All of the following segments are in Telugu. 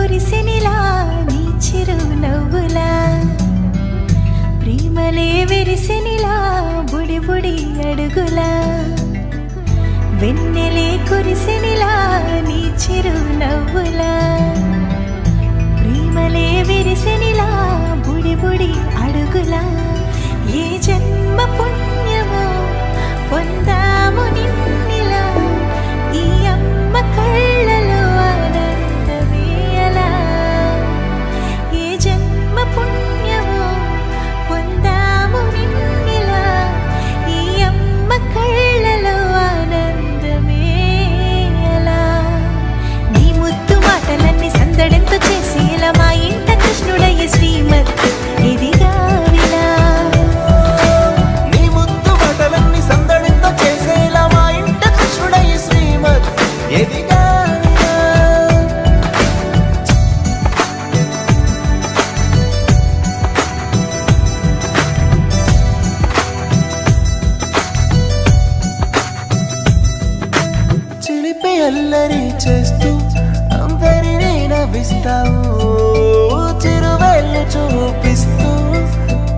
కురిసెనిలా నీ చిరు నవ్వులా ప్రేమలే విరిసెనిలా బుడి బుడి అడుగులా వెన్నెలే కురిసెనిలా నీ చిరు నవ్వులా ప్రేమలే విరిసెనిలా బుడి బుడి అడుగులా ఏ జన్మ పుణ్యమో పొందాము నిన్నిలా ఈ అమ్మ కళ్ళలో ఆనందమే అలా ఏ జన్మ పుణ్యమో పొందాము నిన్నిలా ఈ అమ్మ కళ్ళలో ఆనందమే అలా నీ ముద్దు మాటలన్నీ సందడెంతో చేసి ఇలా మా ఇంట కృష్ణుడయ్య శ్రీమతి ఇదిగా విలా నీ ముద్దు మాటలన్నీ సందడితో చేసేలా మా ఇంట కృష్ణుడయ్య శ్రీమత్ ఎదిగా చిలిపి అల్లరి చేస్తూ అందరినీ నవ్విస్తావు చిరువెళ్ళు చూపిస్తూ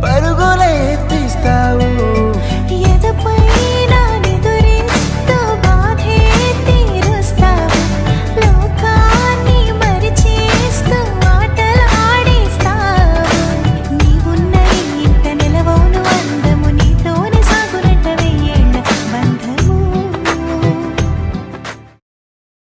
పరుగులే